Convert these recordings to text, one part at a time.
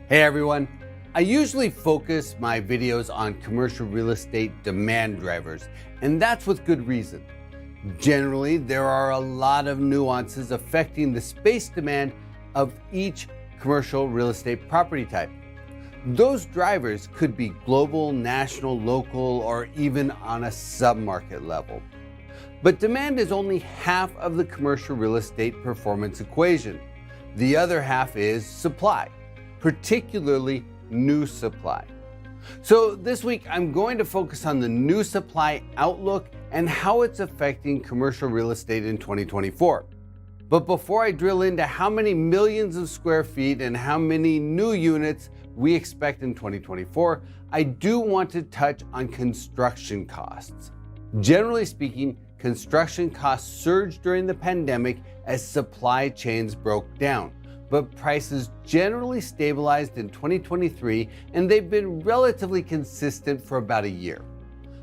Hey everyone, I usually focus my videos on commercial real estate demand drivers, and that's with good reason. Generally, there are a lot of nuances affecting the space demand of each commercial real estate property type. Those drivers could be global, national, local, or even on a submarket level. But demand is only half of the commercial real estate performance equation. The other half is supply, particularly new supply. So this week, I'm going to focus on the new supply outlook and how it's affecting commercial real estate in 2024. But before I drill into how many millions of square feet and how many new units we expect in 2024, I do want to touch on construction costs. Generally speaking, construction costs surged during the pandemic as supply chains broke down, but prices generally stabilized in 2023 and they've been relatively consistent for about a year.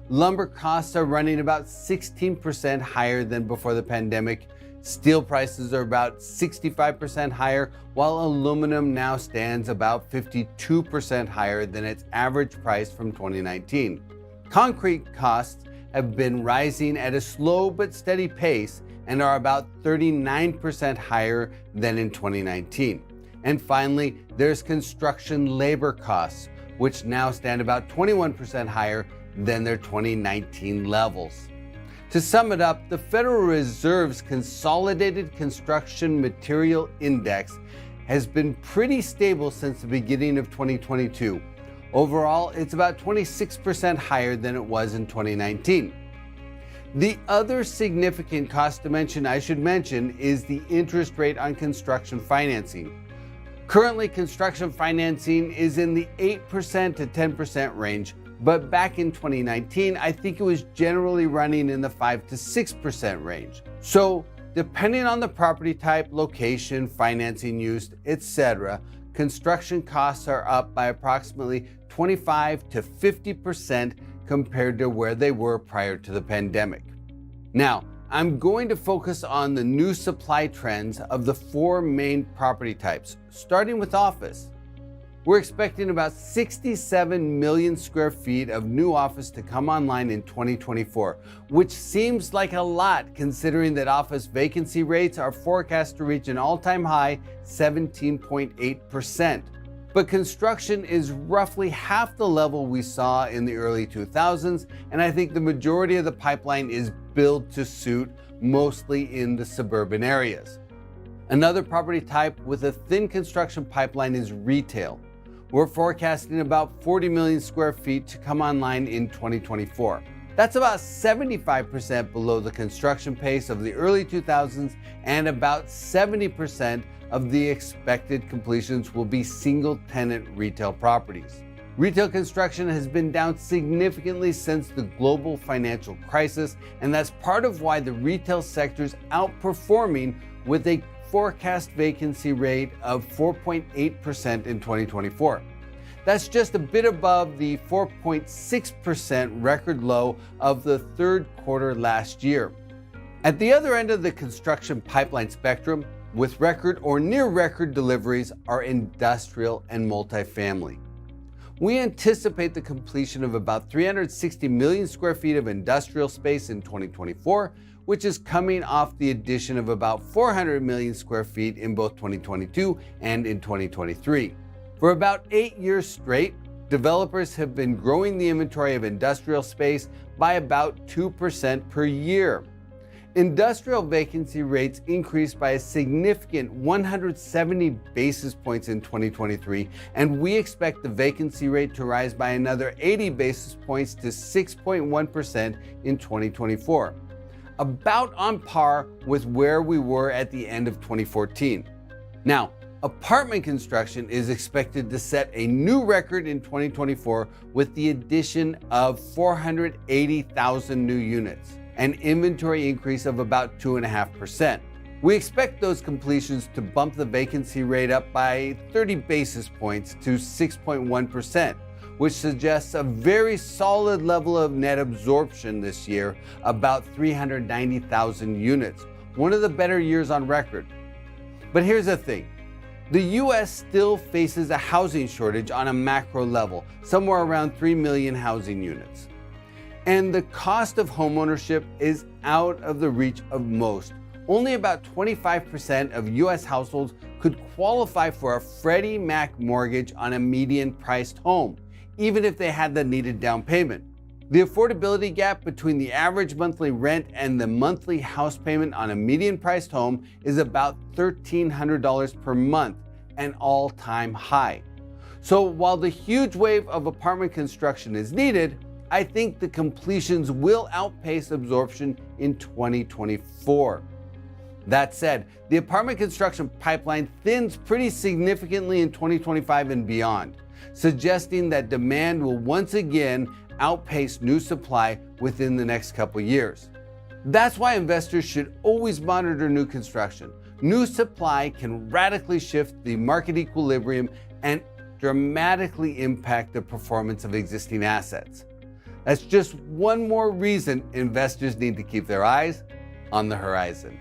Lumber costs are running about 16% higher than before the pandemic. Steel prices are about 65% higher, while aluminum now stands about 52% higher than its average price from 2019. Concrete costs have been rising at a slow but steady pace and are about 39% higher than in 2019. And finally, there's construction labor costs, which now stand about 21% higher than their 2019 levels. To sum it up, the Federal Reserve's Consolidated Construction Material Index has been pretty stable since the beginning of 2022. Overall, it's about 26% higher than it was in 2019. The other significant cost dimension I should mention is the interest rate on construction financing. Currently, construction financing is in the 8% to 10% range, but back in 2019, I think it was generally running in the 5 to 6% range. So, depending on the property type, location, financing used, etc., construction costs are up by approximately 25 to 50% compared to where they were prior to the pandemic. Now, I'm going to focus on the new supply trends of the four main property types, starting with office. We're expecting about 67 million square feet of new office to come online in 2024, which seems like a lot considering that office vacancy rates are forecast to reach an all-time high 17.8%. But construction is roughly half the level we saw in the early 2000s, and I think the majority of the pipeline is built to suit, mostly in the suburban areas. Another property type with a thin construction pipeline is retail. We're forecasting about 40 million square feet to come online in 2024. That's about 75% below the construction pace of the early 2000s, and about 70% of the expected completions will be single-tenant retail properties. Retail construction has been down significantly since the global financial crisis, and that's part of why the retail sector is outperforming with a forecast vacancy rate of 4.8% in 2024. That's just a bit above the 4.6% record low of the third quarter last year. At the other end of the construction pipeline spectrum, with record or near record deliveries, are industrial and multifamily. We anticipate the completion of about 360 million square feet of industrial space in 2024, which is coming off the addition of about 400 million square feet in both 2022 and in 2023. For about 8 years straight, developers have been growing the inventory of industrial space by about 2% per year. Industrial vacancy rates increased by a significant 170 basis points in 2023, and we expect the vacancy rate to rise by another 80 basis points to 6.1% in 2024, about on par with where we were at the end of 2014. Now, apartment construction is expected to set a new record in 2024 with the addition of 480,000 new units, an inventory increase of about 2.5%. We expect those completions to bump the vacancy rate up by 30 basis points to 6.1%, which suggests a very solid level of net absorption this year, about 390,000 units, one of the better years on record. But here's the thing. The US still faces a housing shortage on a macro level, somewhere around 3 million housing units. And the cost of homeownership is out of the reach of most. Only about 25% of US households could qualify for a Freddie Mac mortgage on a median-priced home, even if they had the needed down payment. The affordability gap between the average monthly rent and the monthly house payment on a median-priced home is about $1,300 per month, an all-time high. So while the huge wave of apartment construction is needed, I think the completions will outpace absorption in 2024. That said, the apartment construction pipeline thins pretty significantly in 2025 and beyond, suggesting that demand will once again outpace new supply within the next couple years. That's why investors should always monitor new construction. New supply can radically shift the market equilibrium and dramatically impact the performance of existing assets. That's just one more reason investors need to keep their eyes on the horizon.